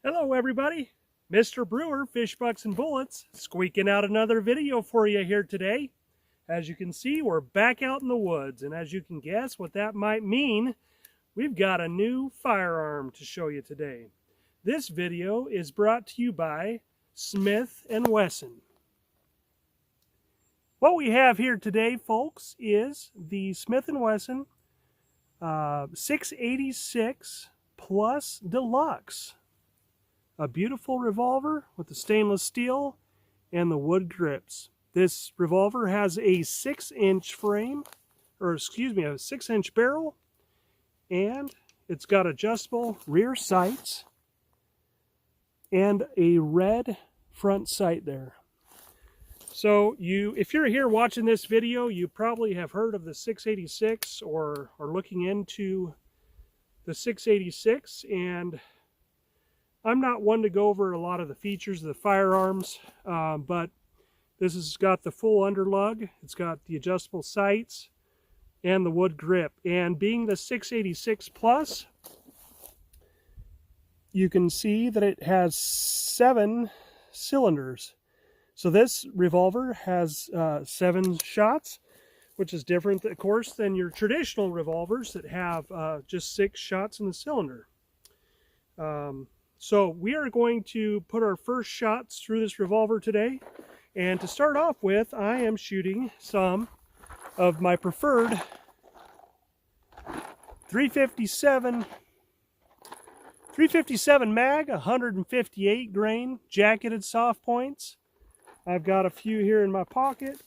Hello everybody, Mr. Brewer, Fish, Bucks, and Bullets, squeaking out another video for you here today. As you can see, we're back out in the woods, and as you can guess what that might mean, we've got a new firearm to show you today. This video is brought to you by Smith & Wesson. What we have here today, folks, is the Smith & Wesson 686 Plus Deluxe. A beautiful revolver with the stainless steel and the wood grips. This revolver has a 6-inch frame, or excuse me, a 6-inch barrel, and it's got adjustable rear sights and a red front sight there. So if you're here watching this video, you probably have heard of the 686 or are looking into the 686, and I'm not one to go over a lot of the features of the firearms, but this has got the full underlug, it's got the adjustable sights, and the wood grip. And being the 686 Plus, you can see that it has 7 cylinders. So this revolver has 7 shots, which is different, of course, than your traditional revolvers that have just 6 shots in the cylinder. So we are going to put our first shots through this revolver today. And to start off with, I am shooting some of my preferred 357 mag, 158 grain jacketed soft points. I've got a few here in my pocket.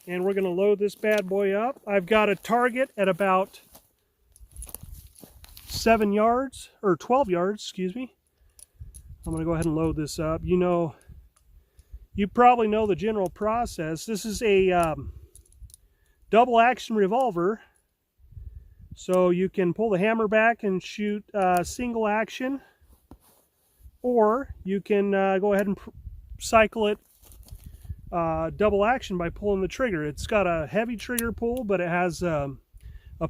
And we're going to load this bad boy up. I've got a target at about 7 yards, or 12 yards, excuse me. I'm going to go ahead and load this up. You probably know the general process. This is a double action revolver. So you can pull the hammer back and shoot single action, or you can go ahead and cycle it double action by pulling the trigger. It's got a heavy trigger pull, but it has a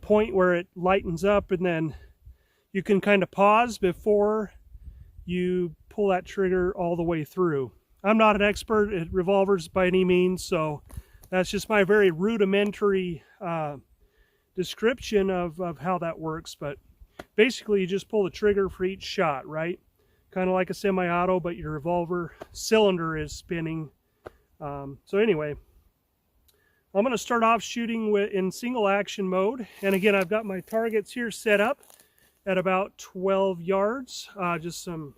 point where it lightens up, and then you can kind of pause before you pull that trigger all the way through. I'm not an expert at revolvers by any means, so that's just my very rudimentary description of how that works. But basically, you just pull the trigger for each shot, right? Kind of like a semi-auto, but your revolver cylinder is spinning. So anyway, I'm going to start off shooting in single action mode. And again, I've got my targets here set up at about 12 yards, just some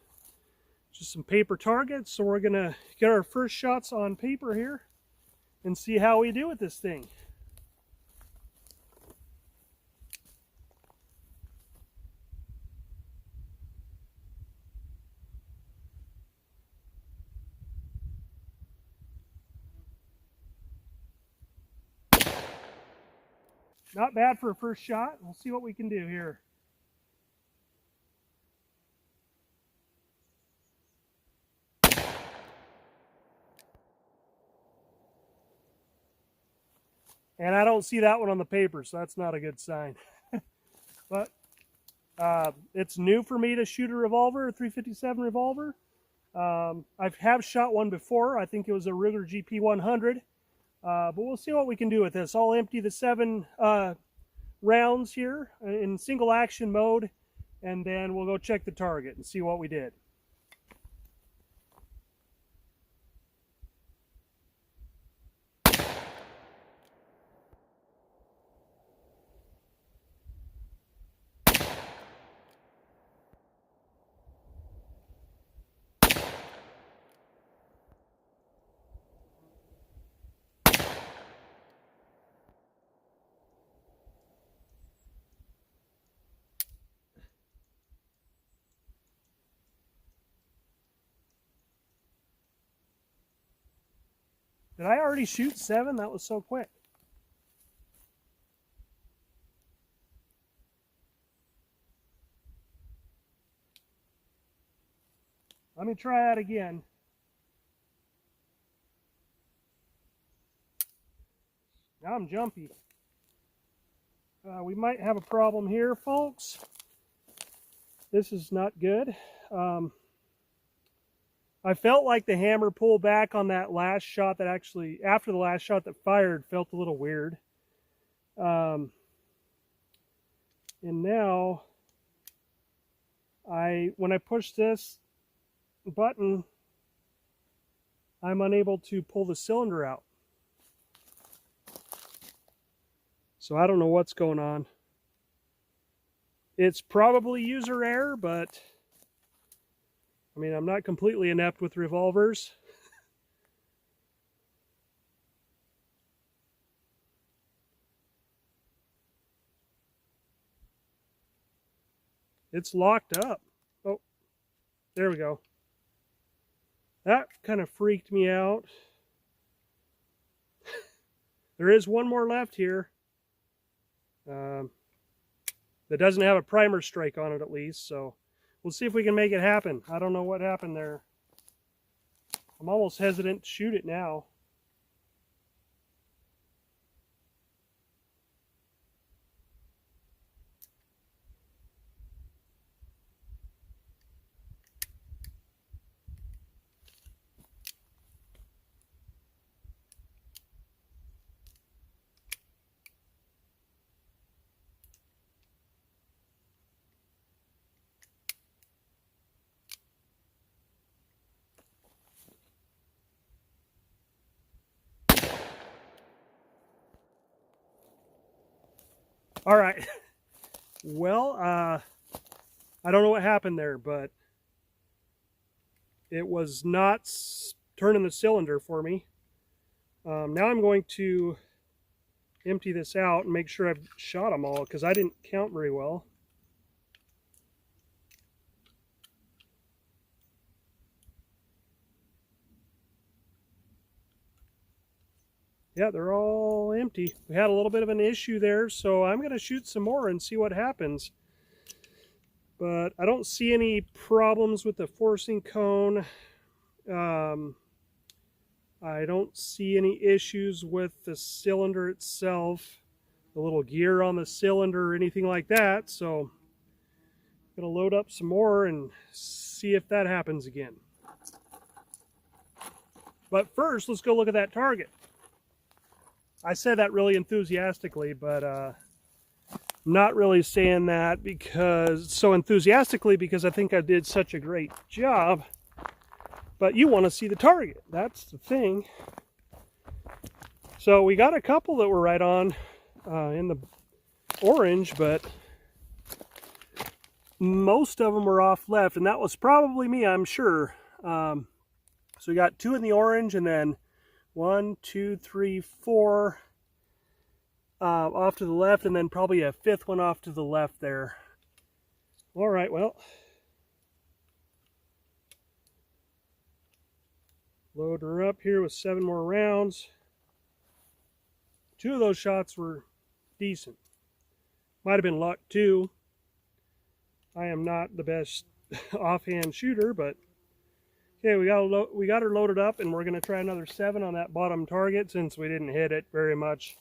paper targets. So we're gonna get our first shots on paper here and see how we do with this thing. Not bad for a first shot. We'll see what we can do here. And I don't see that one on the paper, so that's not a good sign. But it's new for me to shoot a revolver, a 357 revolver. I have shot one before. I think it was a Ruger GP100. But we'll see what we can do with this. I'll empty the 7 rounds here in single action mode, and then we'll go check the target and see what we did. Did I already shoot 7? That was so quick. Let me try that again. Now I'm jumpy. We might have a problem here, folks. This is not good. I felt like the hammer pull back on that last shot that actually, after the last shot that fired, felt a little weird. And now, when I push this button, I'm unable to pull the cylinder out. So I don't know what's going on. It's probably user error, but I mean, I'm not completely inept with revolvers. It's locked up. Oh, there we go. That kind of freaked me out. There is one more left here. That doesn't have a primer strike on it, at least, so we'll see if we can make it happen. I don't know what happened there. I'm almost hesitant to shoot it now. All right. Well, I don't know what happened there, but it was not turning the cylinder for me. Now I'm going to empty this out and make sure I've shot them all, because I didn't count very well. Yeah, they're all empty. We had a little bit of an issue there, so I'm going to shoot some more and see what happens. But I don't see any problems with the forcing cone. I don't see any issues with the cylinder itself, the little gear on the cylinder or anything like that. So I'm going to load up some more and see if that happens again. But first, let's go look at that target. I said that really enthusiastically, but I'm not really saying that so enthusiastically because I think I did such a great job. But you want to see the target. That's the thing. So we got a couple that were right on in the orange, but most of them were off left, and that was probably me, I'm sure. So we got 2 in the orange, and then 1, 2, 3, 4 off to the left, and then probably a 5th one off to the left there. All right, well, load her up here with 7 more rounds. 2 of those shots were decent. Might have been luck too. I am not the best offhand shooter, but okay, we got her loaded up, and we're going to try another 7 on that bottom target. Since we didn't hit it very much,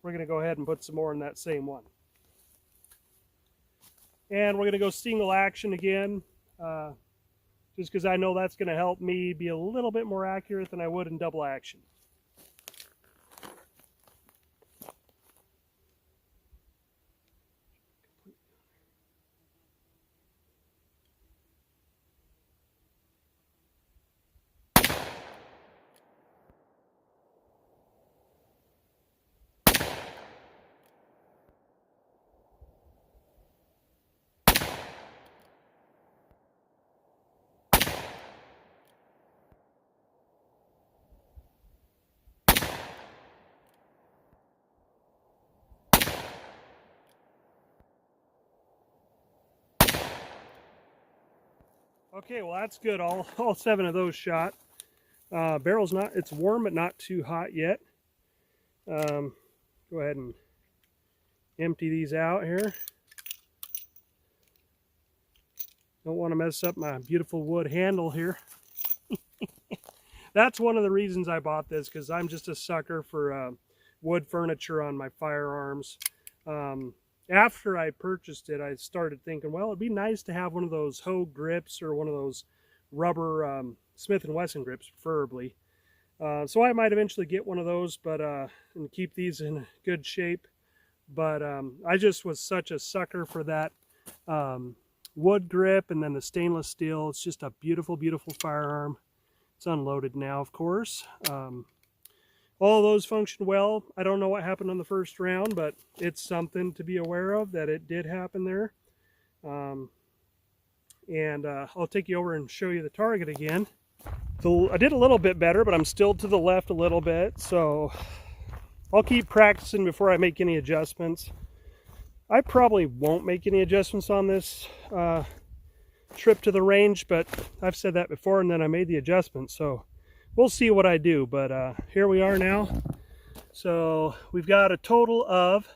we're going to go ahead and put some more in that same one. And we're going to go single action again, just because I know that's going to help me be a little bit more accurate than I would in double action. Okay, well that's good. All 7 of those shot. Barrel's it's warm but not too hot yet. Go ahead and empty these out here. Don't want to mess up my beautiful wood handle here. That's one of the reasons I bought this, because I'm just a sucker for wood furniture on my firearms. And after I purchased it, I started thinking, well, it'd be nice to have one of those Hogue grips or one of those rubber Smith Wesson grips, preferably. So I might eventually get one of those, but and keep these in good shape. But I just was such a sucker for that wood grip and then the stainless steel. It's just a beautiful, beautiful firearm. It's unloaded now, of course. All of those function well. I don't know what happened on the first round, but it's something to be aware of that it did happen there. And I'll take you over and show you the target again. So I did a little bit better, but I'm still to the left a little bit, so I'll keep practicing before I make any adjustments. I probably won't make any adjustments on this trip to the range, but I've said that before, and then I made the adjustment, so we'll see what I do. But here we are now. So we've got a total of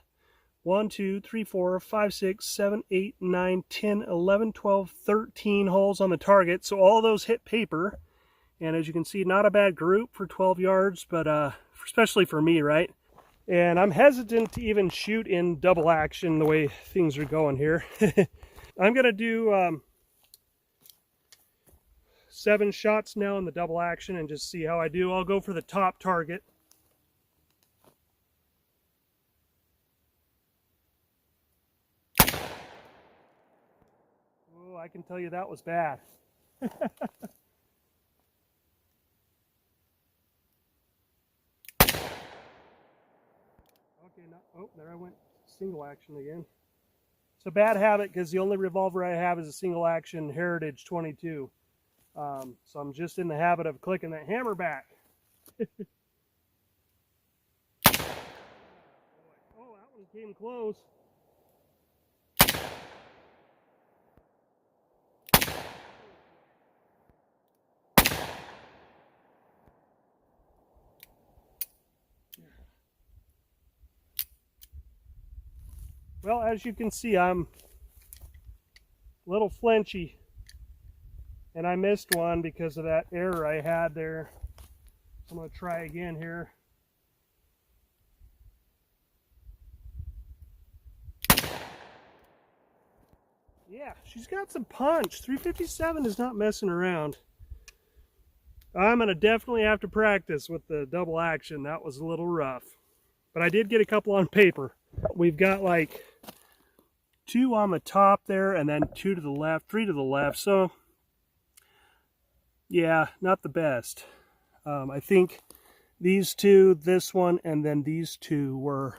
1, 2, 3, 4, 5, 6, 7, 8, 9, 10, 11, 12, 13 holes on the target. So all those hit paper. And as you can see, not a bad group for 12 yards, but especially for me, right? And I'm hesitant to even shoot in double action the way things are going here. I'm going to do 7 shots now in the double action and just see how I do. I'll go for the top target. Oh, I can tell you that was bad. Okay, oh, there I went single action again. It's a bad habit because the only revolver I have is a single action Heritage 22. So I'm just in the habit of clicking that hammer back. Oh, that one came close. Well, as you can see, I'm a little flinchy, and I missed one because of that error I had there. So I'm going to try again here. Yeah, she's got some punch. 357 is not messing around. I'm going to definitely have to practice with the double action. That was a little rough. But I did get a couple on paper. We've got like 2 on the top there, and then 2 to the left, 3 to the left. So, yeah, not the best. I think these 2, this one, and then these 2 were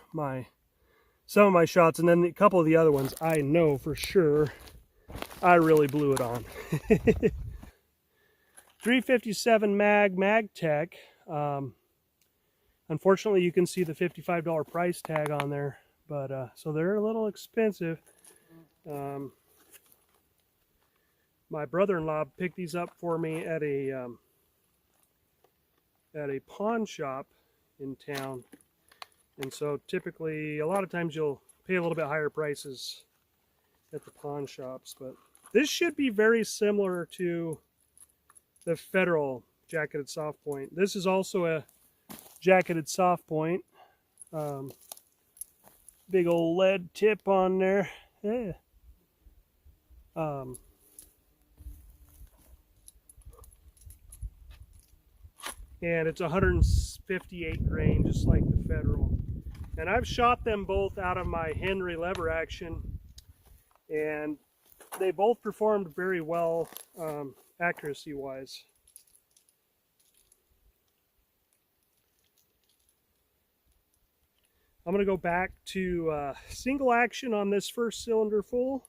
some of my shots. And then a couple of the other ones, I know for sure I really blew it on. 357 Magtech. Unfortunately, you can see the $55 price tag on there, but so they're a little expensive. My brother-in-law picked these up for me at a pawn shop in town, and so typically, a lot of times you'll pay a little bit higher prices at the pawn shops, but this should be very similar to the Federal jacketed soft point. This is also a jacketed soft point. Big old lead tip on there. Yeah. And it's 158 grain, just like the Federal. And I've shot them both out of my Henry lever action, and they both performed very well accuracy-wise. I'm going to go back to single action on this first cylinder full.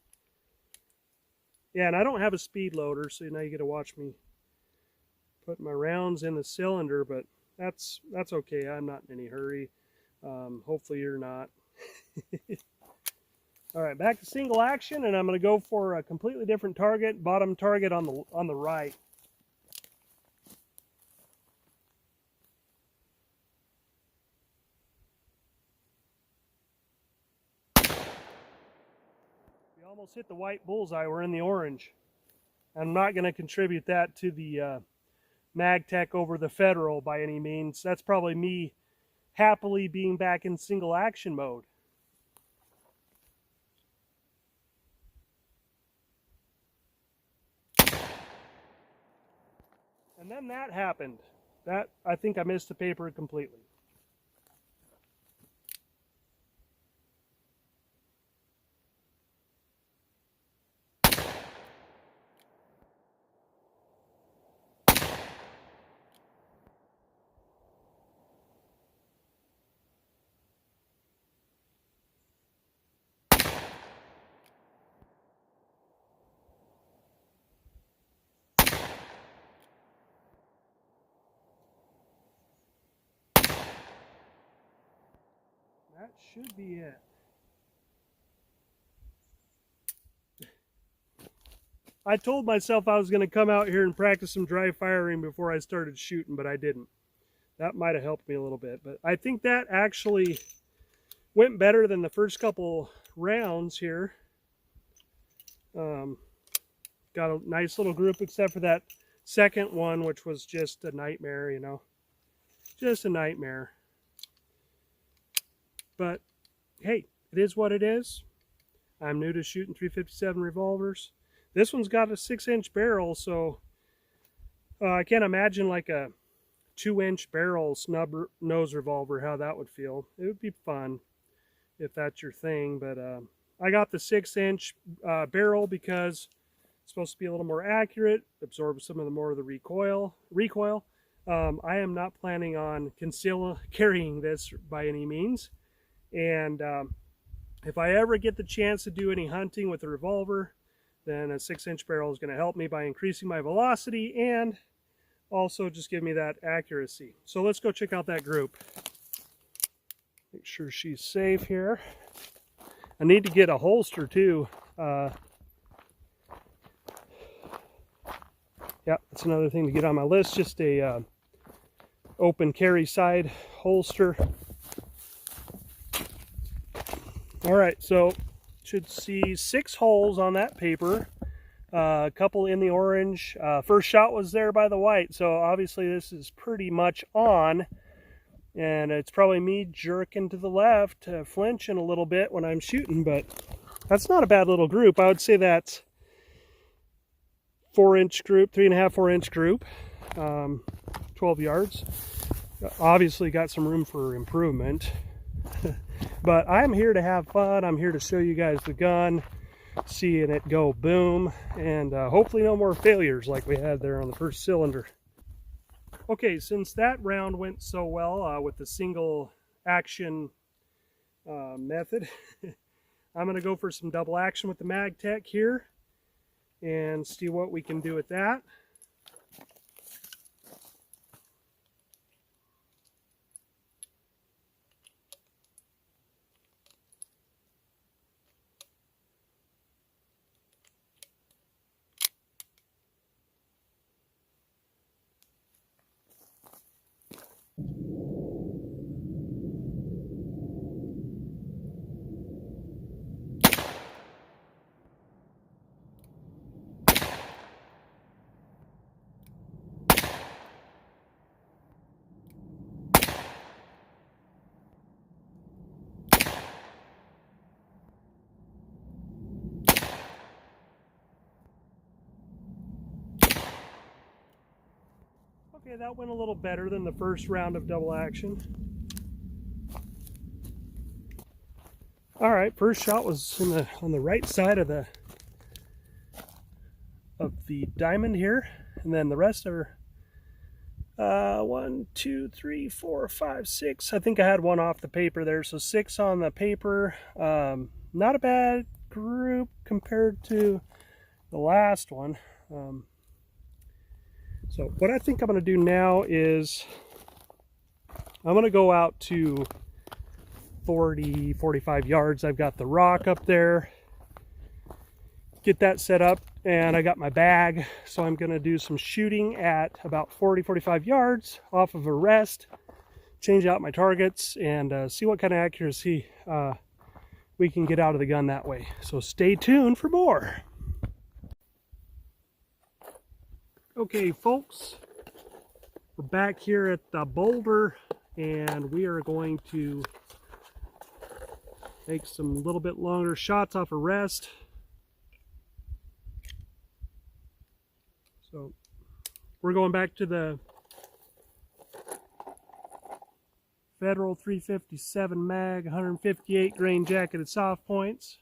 Yeah, and I don't have a speed loader, so now you get to watch me put my rounds in the cylinder, but that's okay. I'm not in any hurry. Hopefully you're not. All right, back to single action, and I'm going to go for a completely different target, bottom target on the right. We almost hit the white bullseye. We're in the orange. I'm not going to contribute that to the Magtech over the Federal by any means. That's probably me happily being back in single action mode. And then that happened. That, I think I missed the paper completely. That should be it. I told myself I was going to come out here and practice some dry firing before I started shooting, but I didn't. That might have helped me a little bit. But I think that actually went better than the first couple rounds here. Got a nice little group, except for that second one, which was just a nightmare, you know. Just a nightmare. But, hey, it is what it is. I'm new to shooting 357 revolvers. This one's got a 6-inch barrel, so I can't imagine like a 2-inch barrel snub nose revolver, how that would feel. It would be fun if that's your thing, but I got the 6-inch barrel because it's supposed to be a little more accurate, absorb some of the more of the recoil. I am not planning on carrying this by any means, and if I ever get the chance to do any hunting with a revolver, then a 6-inch barrel is going to help me by increasing my velocity and also just give me that accuracy. So let's go check out that group. Make sure she's safe here. I need to get a holster too. Yeah, that's another thing to get on my list. Just a open carry side holster. All right, so should see 6 holes on that paper. A couple in the orange. First shot was there by the white, so obviously this is pretty much on. And it's probably me jerking to the left, flinching a little bit when I'm shooting, but that's not a bad little group. I would say that's 4-inch group, 3.5, 4-inch group, 12 yards. Obviously got some room for improvement. But I'm here to have fun. I'm here to show you guys the gun, seeing it go boom, and hopefully no more failures like we had there on the first cylinder. Okay, since that round went so well with the single action method, I'm going to go for some double action with the Magtech here and see what we can do with that. Okay, that went a little better than the first round of double action. All right, first shot was on the right side of the diamond here, and then the rest are 1, 2, 3, 4, 5, 6. I think I had one off the paper there, so 6 on the paper. Not a bad group compared to the last one. So what I think I'm going to do now is I'm going to go out to 40, 45 yards. I've got the rock up there. Get that set up, and I got my bag. So I'm going to do some shooting at about 40, 45 yards off of a rest. Change out my targets and see what kind of accuracy we can get out of the gun that way. So stay tuned for more. Okay, folks, we're back here at the boulder, and we are going to make some little bit longer shots off a rest. So We're going back to the Federal 357 mag, 158 grain jacketed soft points.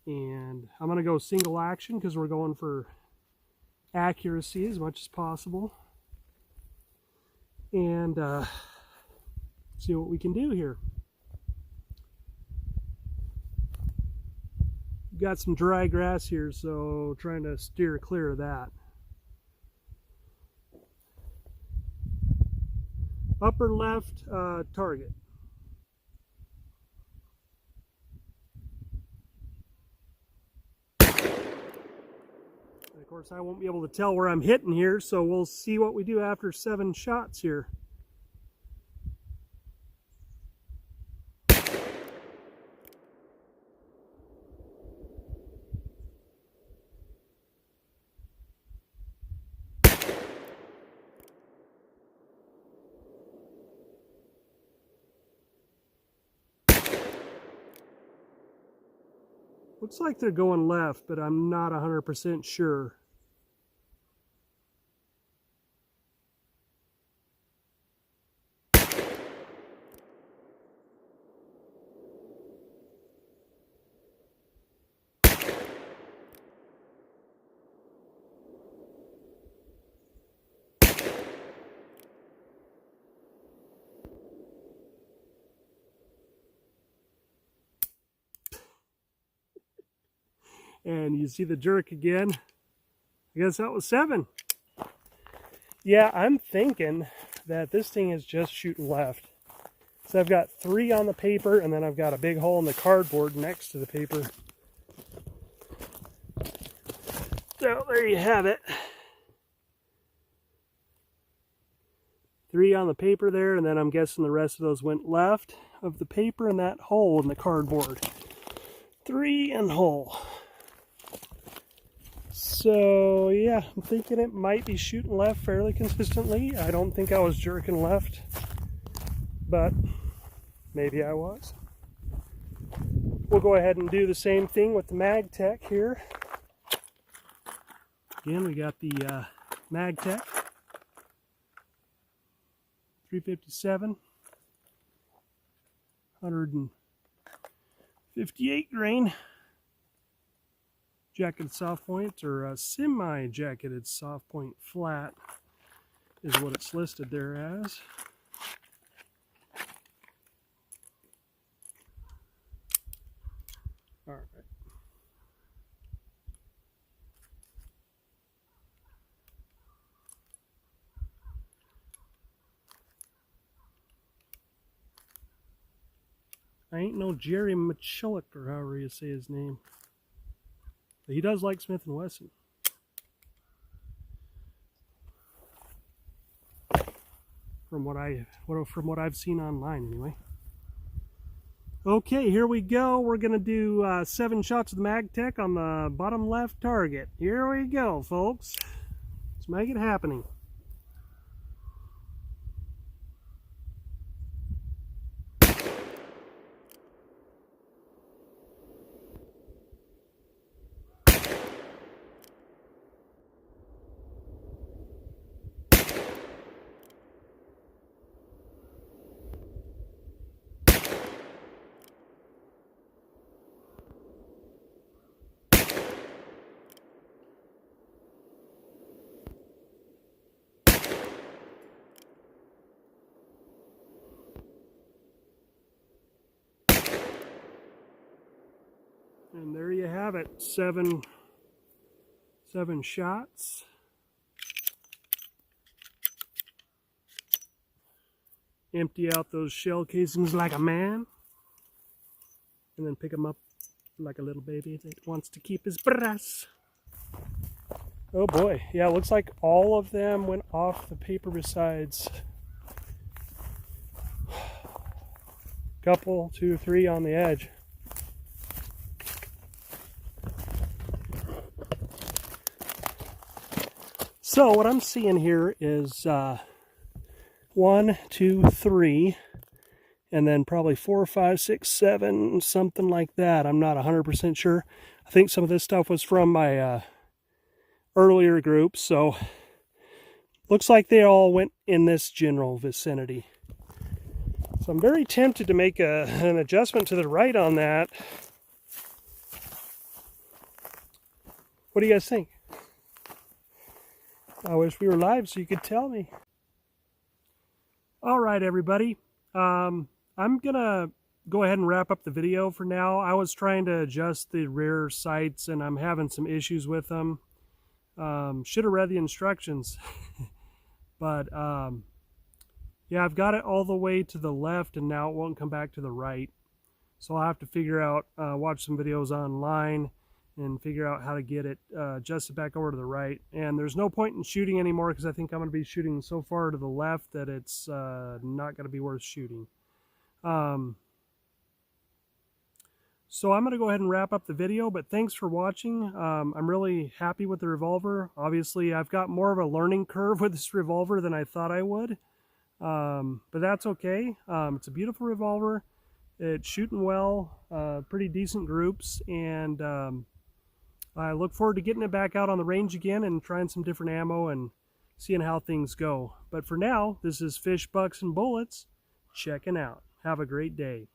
And I'm going to go single action because we're going for accuracy as much as possible. And see what we can do here. Got some dry grass here, so trying to steer clear of that. Upper left target. And of course, I won't be able to tell where I'm hitting here, so we'll see what we do after 7 shots here. Looks like they're going left, but I'm not 100% sure. And you see the jerk again. I guess that was 7. Yeah, I'm thinking that this thing is just shooting left. So I've got 3 on the paper, and then I've got a big hole in the cardboard next to the paper. So there you have it. 3 on the paper there, and then I'm guessing the rest of those went left of the paper and that hole in the cardboard. 3 and hole. So yeah, I'm thinking it might be shooting left fairly consistently. I don't think I was jerking left, but maybe I was. We'll go ahead and do the same thing with the Magtech here. Again, we got the Magtech 357, 158 grain. Jacketed soft point, or a semi-jacketed soft point flat is what it's listed there as. All right. I ain't no Jerry Michulik, or however you say his name. But he does like Smith Wesson. From what I've seen online, anyway. Okay, here we go. We're gonna do 7 shots of the Magtech on the bottom left target. Here we go, folks. Let's make it happening. And there you have it, 7 shots. Empty out those shell casings like a man, and then pick them up like a little baby that wants to keep his breasts. Oh boy, yeah, it looks like all of them went off the paper besides couple, 2, 3 on the edge. So what I'm seeing here is 1, 2, 3, and then probably 4, 5, 6, 7, something like that. I'm not 100% sure. I think some of this stuff was from my earlier group, so looks like they all went in this general vicinity. So I'm very tempted to make an adjustment to the right on that. What do you guys think? I wish we were live so you could tell me. All right, everybody. I'm gonna go ahead and wrap up the video for now. I was trying to adjust the rear sights and I'm having some issues with them. Should have read the instructions. But yeah, I've got it all the way to the left and now it won't come back to the right. So I'll have to figure out, watch some videos online and figure out how to get it adjusted back over to the right. And there's no point in shooting anymore because I think I'm going to be shooting so far to the left that it's not going to be worth shooting. So I'm going to go ahead and wrap up the video, but thanks for watching. I'm really happy with the Revolver. Obviously, I've got more of a learning curve with this Revolver than I thought I would, but that's okay. It's a beautiful Revolver. It's shooting well, pretty decent groups, and I look forward to getting it back out on the range again and trying some different ammo and seeing how things go. But for now, this is Fish, Bucks, and Bullets checking out. Have a great day.